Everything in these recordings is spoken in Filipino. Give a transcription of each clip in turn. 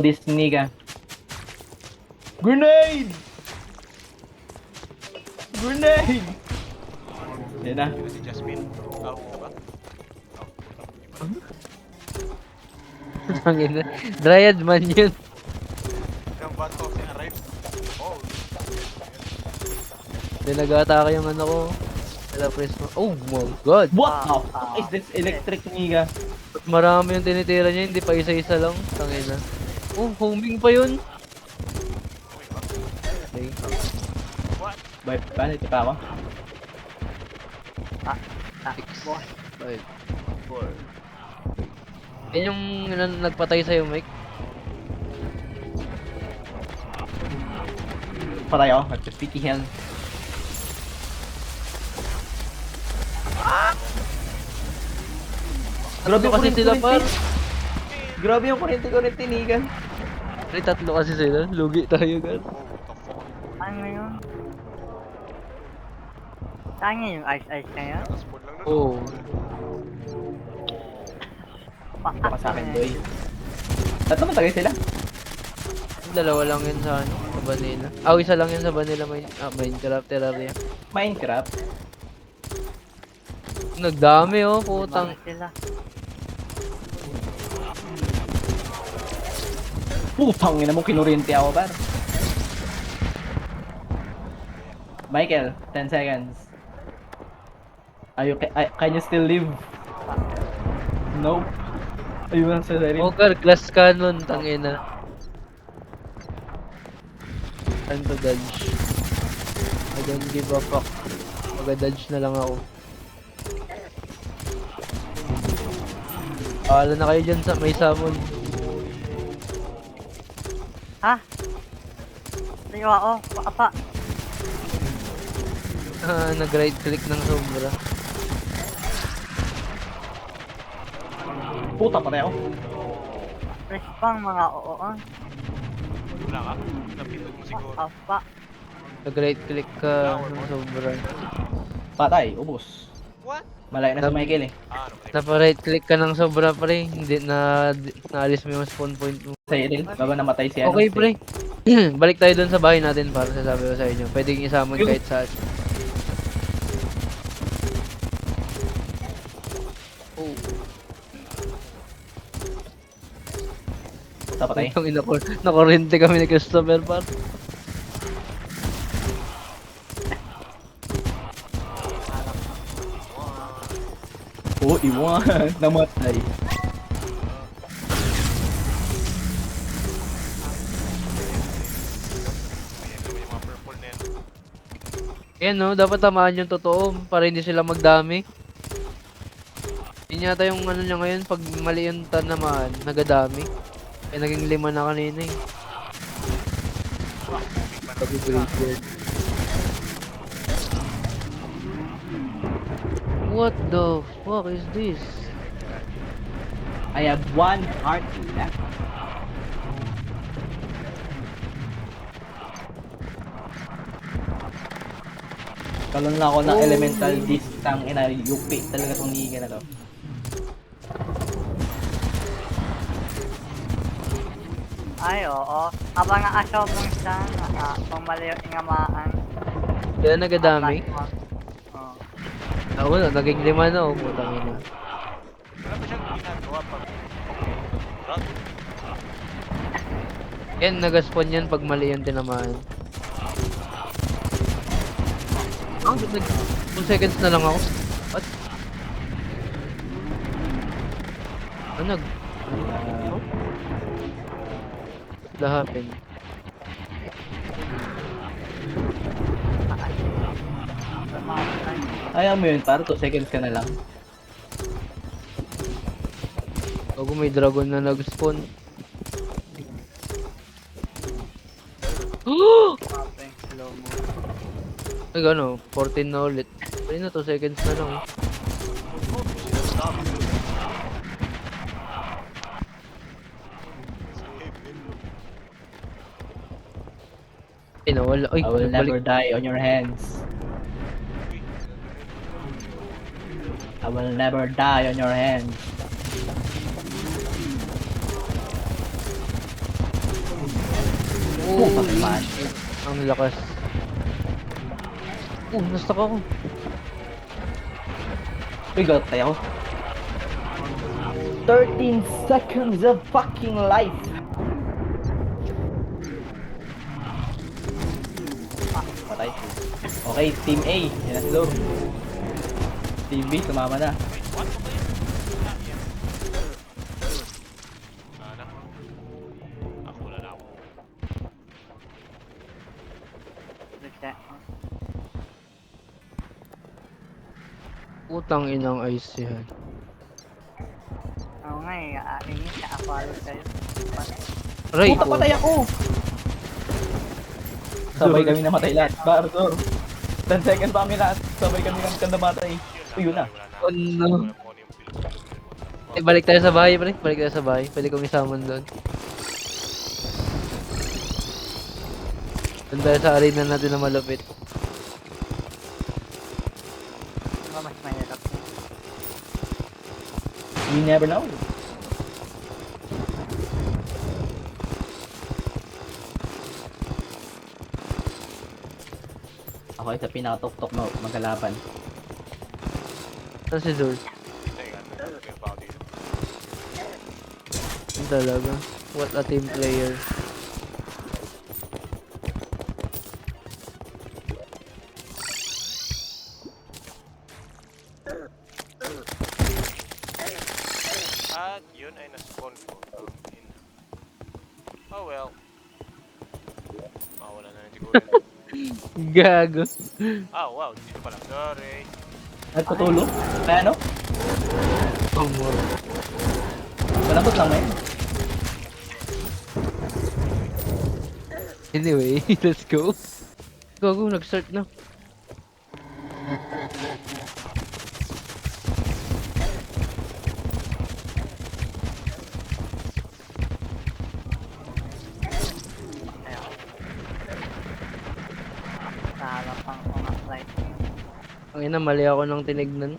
This nigga. Grenade! Grenade! Yan na. Yun si Jasmine. Out na ba? Tangina. Dryad man yun. Yung bad tossing arrive. Oh. Hindi nag-atake yung ano ko. Kaya press mo. Oh my god. What the fuck is this electric nigga? Ba't marami yung tinitira niya, hindi pa isa-isa lang. Tangina. Oh, homing pa yun. Okay. What? Paano pa ako? 6, 5, 4. Yan yung nagpatay sa'yo, Mike. Patay ako. Nag-50 health. Grabe yung Kasi sila par. Grabe yung kurente nigga. Ay, tatlo kasi sila. Lugi tayo, gan. Oh, what the fuck? Ano yun? Saan nga yung ice na yun? Nakaspon lang nun. Oo. Baka sa akin, boy. Tatlo matagay sila. Dalawa lang yun sa ano, sa Vanilla. Isa lang yun sa Vanilla Minecraft Terraria. Minecraft. Nagdami oh, putang. Bakit sila? Putang ina mo, kinurente ako, par. Michael, 10 seconds. Can you still live? Nope. Ayun lang sa sarili. Poker, glass cannon, tangina. Time to dodge. I don't give a fuck. Mag-dodge na lang ako. Paala na kayo dyan sa may summon. Ha? Tayo ako, paapa. Nag-right click ng sobra. Puta, patay ako. Press pang mga oo. Wala ka? Napindot mo siguro. Paapa. Nag-right click ka ng sobra. Patay, ubos. What? Malayo na si Michael eh. Ah, ano ba? Napa-right click ka ng sobra pre. Hindi naalis mo yung spawn point mo. Sa'yo din, bago namatay si ano. Okay si- pre. Balik tayo dun sa bahay natin para sasabi ko sa inyo. Pwede yung isamon kahit saan. Oh. Puta, patay. Yung nakorente kami ni Christopher par. Oo, iwan. Namatay. Ayan naman yung mga purple na yan. Yan no, dapat tamaan yung totoo para hindi sila magdami. Yun yata yung ano niya ngayon, pag mali yung tanamaan, nagadami. Kaya naging 5 na kanina eh. Pag-graveyard. What the fuck is this? I have one heart left. Kalon na ako ng Oh. elemental disc tang ina UP talaga tong niga na to. Ay, oo. Habang nga mong siya, kung mali yung ingamaan. Kaya nagadami. Oo. Ako na, naging 5 na oh, putang ina. Wala ba siyang ginagawa pag... Run? Yan, nagaspawn yan pag mali yung tinamaan. Oh, 2 seconds na lang ako. What? Ano? What happened? Ayaw mo yun, para 2 seconds ka na lang. Bago may dragon na nag-spawn. Slow mo. Ay, gano, 14 na ulit. Ay na, 2 seconds na lang. Ay, nawala. Ay, I will never balik. die on your hands. I will never die on your hands. Putang man. Ang lakas. Nastuck ako. Uy, gatay ako. 13 seconds of fucking life. Patay. Okay, Team A. Yan na si Lord. Team B, tumama na. What ba yun? Wala na. Ako na ako. Reset. Putang inang ice yan. Oo nga eh, ini ka-follow kayo. Aray Puta, ko. patay ako! Sabay kami namatay lahat. Bardor. 10 seconds pa kami lahat. Sabay kami namatay. Uy, yun na. Oh no. Balik tayo sa bahay, pre. Balik tayo sa bahay. Pwede kong isamon doon. Doon tayo sa arena natin na malupit. Diba mas mahirap yun? You never know. Ako sa pinakatok-tok mo magkalaban. Saan si Zor? Teka, ano yung about dito? Yun talaga. What a team player. At yun ay na-spawn ko. Oh well. Mawala na yung siguro yun. Gago. Ah, wow. Dito pala. Sorry. Nagpatulog? Kaya ano? Amor. Malambot lang eh. Anyway, let's go. Gago, nag-start na. Sa harapang umas light. Ang ina, mali ako ng tinignan.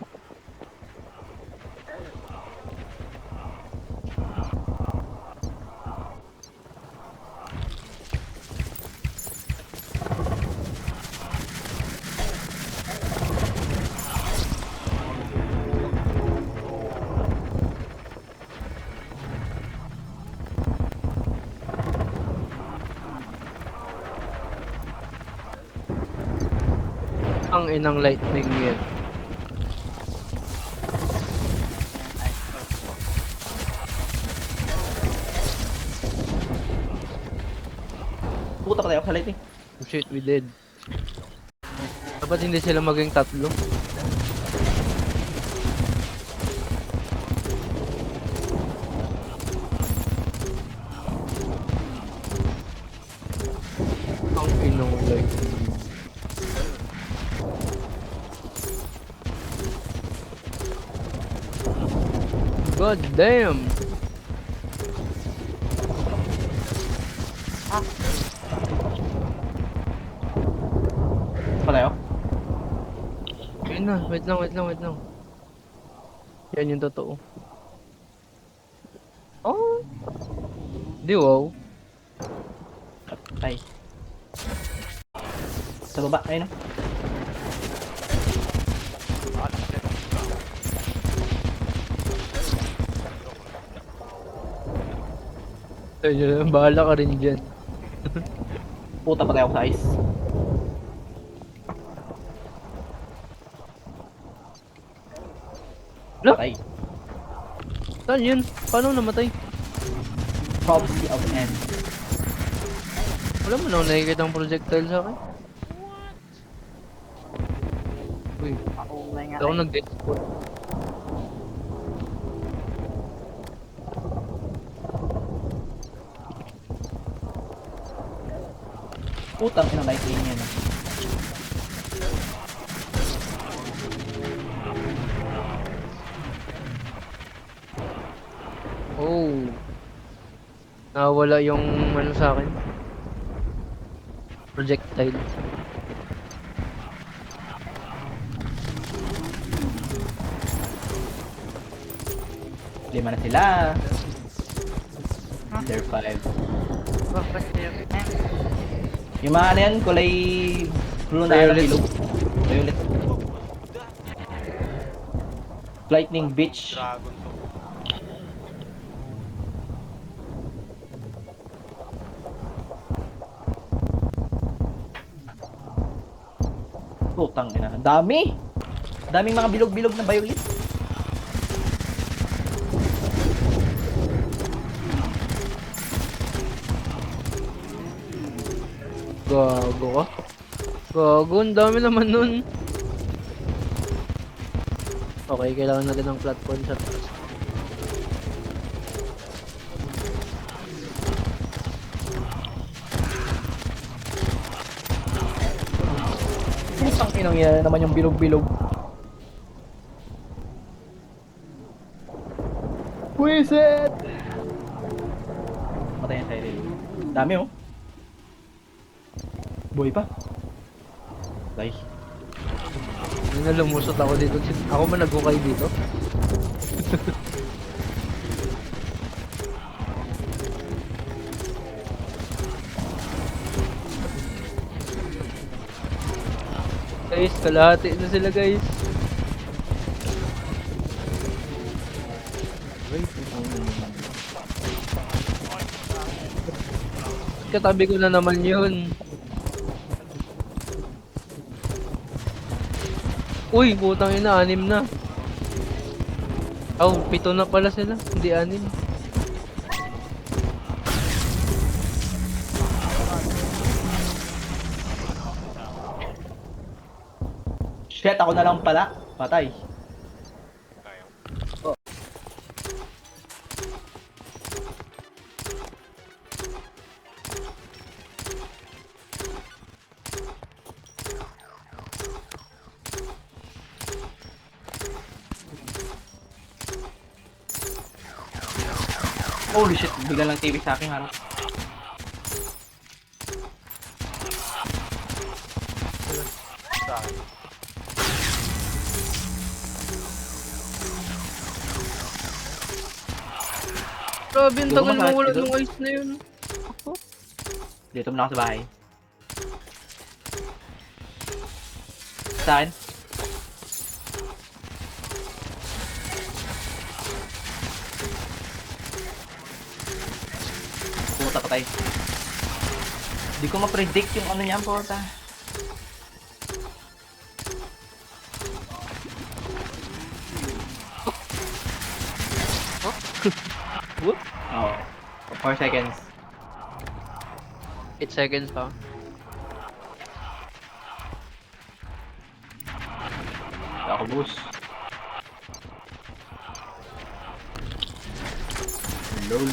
Ang inang lightning yan. Puta patay ako sa light eh. Oh shit, we did. Dapat hindi sila maging tatlo. Ang inang lightning. God damn! Patay ako. Ayun na, wait lang. Yan yung totoo. Oh! Di wow. Patay. Sa baba, ayun o. Alas din. Ayun, bahala ka rin dyan. Puta patay ako sa ice. Lo? Patay. Saan yun? Paano namatay? Prophecy of End. Wala mo na nakikita ang projectile sa akin. Uy, Maulay nga hindi ako eh. nag-death spot. Putang ina light lane yan. Oh. Nawala yung ano sa akin. Projectile. Lima na sila. They're 5. Ba't ba siya? Yung mga ano yan, kulay blue na Violet. ilog. Violet. Lightning Beach. Dragon to. Putang ina. Ang dami! Daming mga bilog-bilog na violet. Gago ka. Gago, ang dami naman nun. Okay, kailangan natin ng platform sa taas. Putang inang yan naman yung bilog-bilog. Wiset! Matay yan sa rin. Dami oh. Boy pa. Ay. Hindi na lumusot ako dito. Ako man nag-hukay dito. Guys, kalahati na sila guys. Katabi ko na naman yun. Uy, putang ina, 6 na. Oh, 7 na pala sila, hindi 6. Shit, ako na lang pala. Patay. Tayo. Holy shit, bigla lang TV sa aking harap. Sa akin. Grabe, ang Yung tagal masakit mawala dito. ng ice na yun. Dito muna ako sa bahay. Sa akin? Puta, patay. Hindi ko ma-predict yung ano niya, puta. Whoop. Oh. 4 seconds. 8 seconds pa. Ako boost. Lol.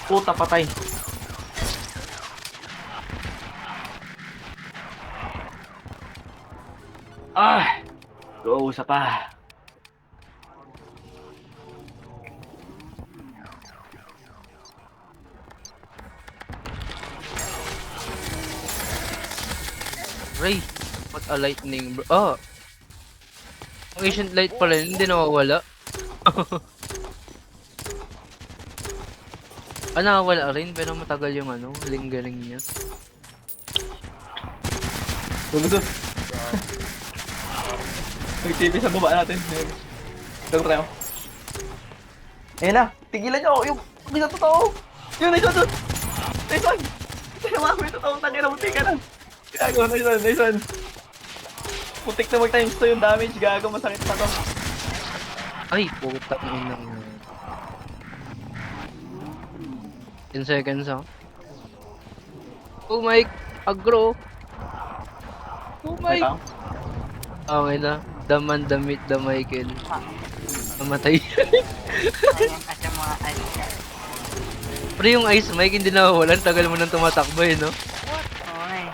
Puta, patay. Ah! Go, isa pa. Ray, what a lightning bro. Oh! Ang ancient light pala yun, hindi nawawala. Ah, nakawala rin, pero matagal yung ano, lingering niya. Bumuso. Nag-TV sa baba natin. Tago tayo. Ayan na, tigilan nyo. Yung isa totoo. Yun, nice one doon. Nice one. Tinawa ko yung totoong tangin na buti ka na. Gago, nice one, nice one. Putik na mag-times 2 yung damage. Gago, masakit pa to. Ay, puta ng inang yun. 10 seconds ah. Oh my, agro. Oh my. May tao? Okay na. Daman damit the Michael. Namatay. Ayun kasi mga ice guys. Pero yung ice mic hindi nawawalan. Tagal mo nang tumatakbo eh, no? Okay.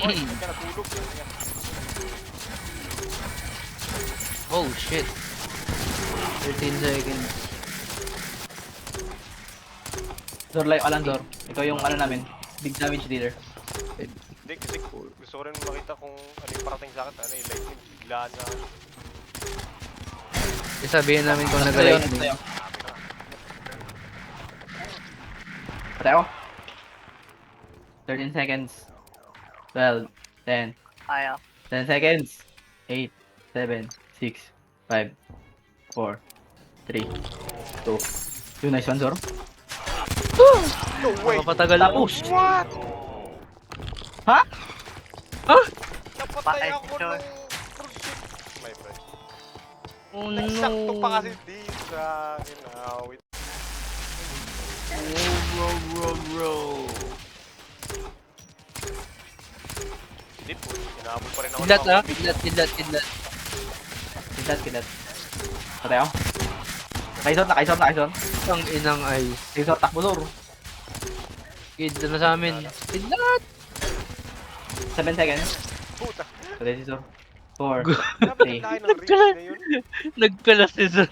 Oy, ba't ka natulog? Oh shit. 13 seconds. Zor, layo ka lang, Zor. Ikaw yung ano namin, big damage dealer. Hindi, kasi gusto ko rin makita kung ano yung parating sa akin. Ano yung lightning, biglaan na. Sabihin namin kung Sa'yo, nag-lightning. sa'yo. Patay ako. 13 seconds. 12, 10, Ayaw. 10 seconds. 8, 7, 6, 5, 4, 3, 2. Yung nice one, Zor. No way! Nakapatagal ako. Tapos. What? Ha? Napatay Bakit, ako Chor? ng pursuit. My friend. Oh no. Nagsakto pa kasi di sa akin. Wait. Bro. Hindi po, hinabol pa rin ako. Kidlat ng ah. mga Kidlat. Kidat. Patay ako. Nakaisot. Ang inang ice. Kaisot, takbo, Zor. Kid na sa amin. Kidlat. 7 seconds. Puta. Patay si Zor. 4, Dapat 3. ang laki ng reach na yun. Nagkalas si Zor.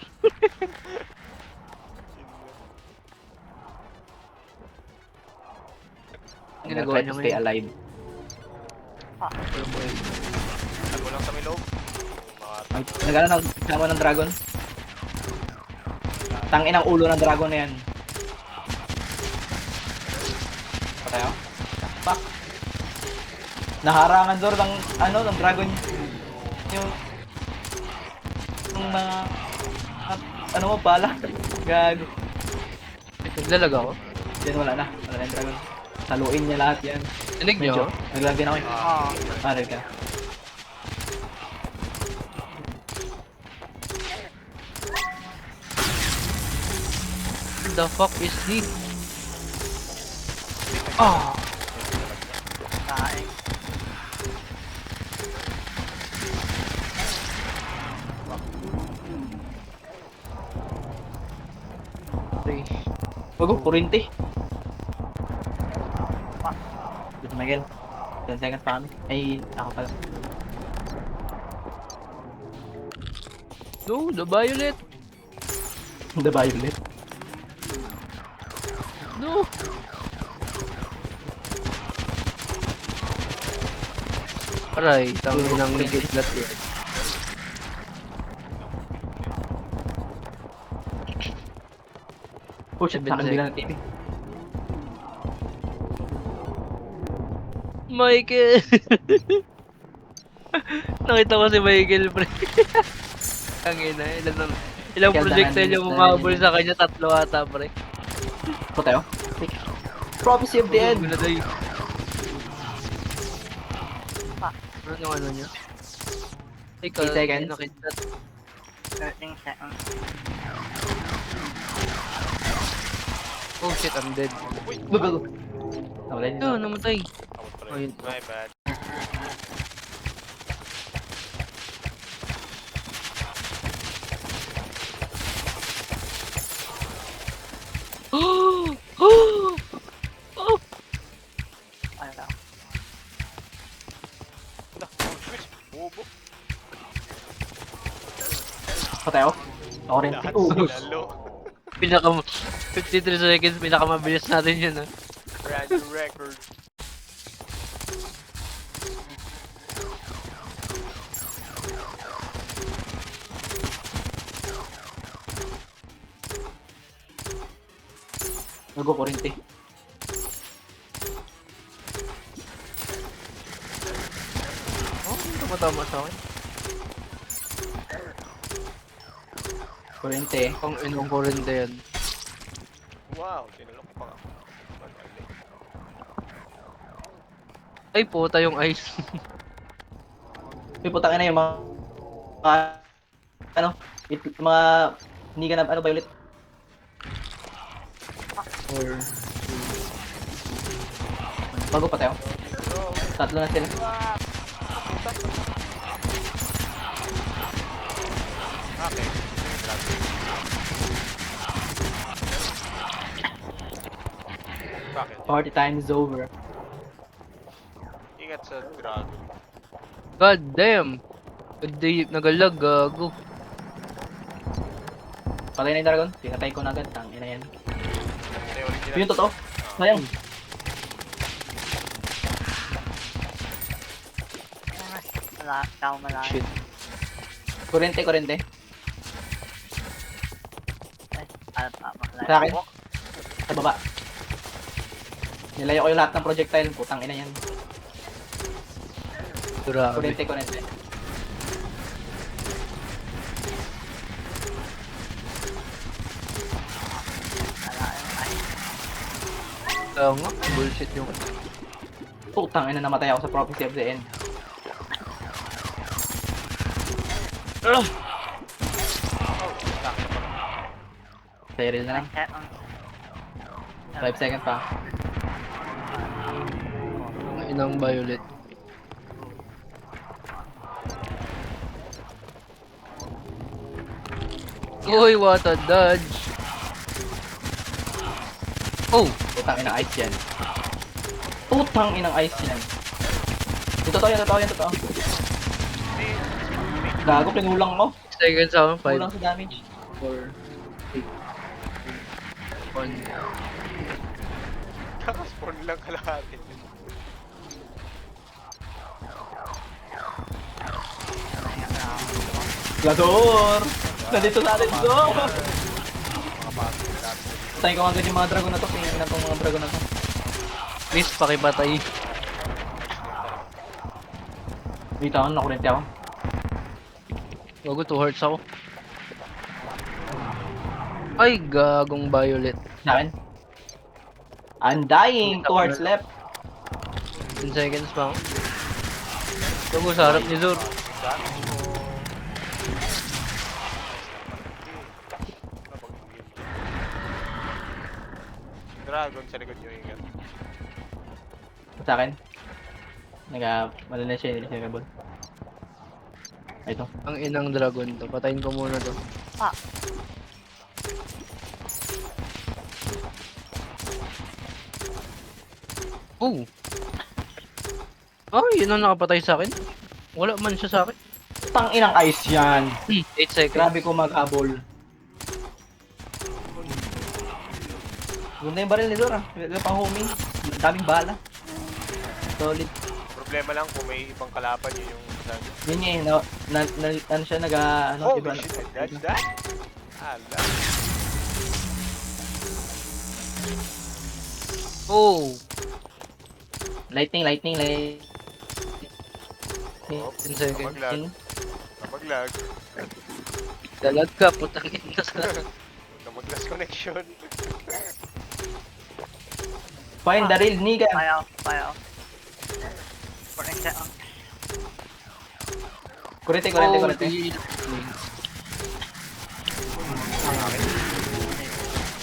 I'm gonna Ginagawa try niya to stay ngayon. alive. Tago lang sa may loob. Mga Nagano ng sama ng dragon. Tangin ang ulo ng dragon na yan. Patay ako. Pak. Naharangan Zor ng ano ng dragon yung mga ano mo pala. Gago. Naglalag ako. Yan wala na yung dragon. Saluin niya lahat yan. Tinig Medyo. nyo? Naglag din ako eh. Oo. Red ka. What the fuck is this? Oh! Kain. Okay. Bago, kurente. Dito Miguel. 10 seconds pa kami. Ay, ako pala. Go, the violet! The Violet. No! Aray, tangin ng kidlat yan. Oh shit, sa akin bilang ng TV. Michael! Nakita ko si Michael, pre. Tangina, ilang Kaya projectile dahan- yung dahan- umabol sa kanya, 3 ata, pre. Ito tayo. Prophecy of the End. Guladay. Ano yung ano niya? Ay, 8 seconds. nakidlat. 13 seconds. Oh shit, I'm dead. Go, go, go. Nawala niyo. No, namatay. Tawag pala Ayun. yun. My bad. Oh! Oh! Oh! Ayaw. Wala, switch. Bobo. Patay ako. Ako rin. Lahat Oh, lalo. 53 seconds, pinakamabilis natin yun, ha? Brand new record. Nago kurente. Oh, tumatama sa akin. Kurente. Ang inong kurente yan. Wow, sinulok pa nga. Ay, puta yung ice. May putang ina yung mga ano, mga hindi ka na ano Violet. Or... Bago pa tayo. Tatlo na sila. Okay. Bakit? Party time is over. Ingat sa dragon. God damn! Nagalag, gago. Patay na yung dragon. Pinatay ko na agad. Tangina yan. Patay ulit sila. Yung totoo. Sayang. Wala, tao malaki. Shit. Kurente. Ay, alam pa, malaki. Sa akin. Sa baba. Nilayo ko yung lahat ng projectile. Putang ina yan. Grabe. Kurente. Ay, Kaya nga, bullshit yung... Putang ina, namatay ako sa Prophecy of the End. Cyril na lang. check on. 5 seconds pa. Ang inang violet. Uy, what a dodge! Oh! Putang inang ice yan. Putang inang ice yan. Yung totoo. Gago, pinulang ko. Seconds ako, 5, Pinulang sa damage. 4, 3, 1. Kakaspawn lang kalahati. Glador! Nandito sa atin, go! Mga pasok na dami. Tayo ko agad yung mga dragon na to. Tingnan na itong mga dragon na to. Please, pakipatay. Dito ako, nakurente ako. Bago, 2 hearts ako. Ay, gagong violet. Sa akin. I'm dying! 2 hearts left. 10 seconds pa ako. Bago, sa harap ni Zor. Damage mo. Dragon sa likod nyo, ingat. Sa akin. Malala siya, hindi siya kabol. Ito. Ang inang dragon to. Patayin ko muna to. Ah, Oh! Ay, yun ang nakapatay sa akin. Wala man siya sa akin. Tang inang ice yan. 8 seconds. Grabe ko maghabol. Ganda yung baril ni Zora. Ganda pang homing. Daming bala. Solid. Problema lang kung may ibang kalaban yun yung Yun niya eh. Ano siya ano, holy iba. shit, I dodged that? Ala. Oh! Lightning. Oh, 10 seconds. Maglag. Dalag ka, putang ina. Mag-last connection. Find the real nigga. payaw. Check on. Kurete.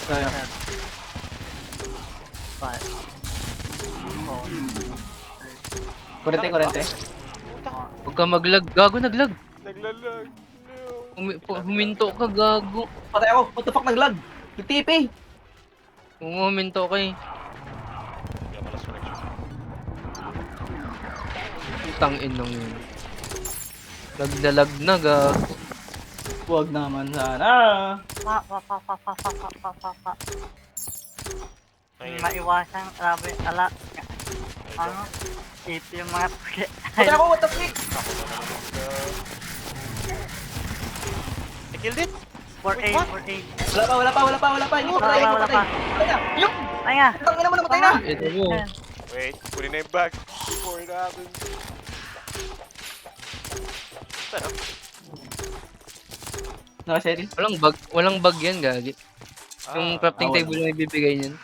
Sayang. 5, 4, Kurete. Huwag ka maglag. Gago, naglag. Naglalag. No. Huminto ka, gago. Patay ako. What the fuck, naglag? Nag-TP. Kung huminto ka eh. Kaya malas connection. Putang inang yun. Nagdalag na, gago. Huwag naman sana. pa. Ayun. Maiwasan, grabe, ano, ito yung mga Patay ako, what the fuck? Ako na naman. I killed it! 4A. Wala pa. Hindi ko patay. Wala pa. Patay na. Yung! Ay nga. Tangin naman, namatay na. Ito mo. Wait, kunin na yung bag before it happens. Sarap. Naka-Cheryl. Walang bug yan, gagi. Yung crafting wala. table na ibibigay niyan.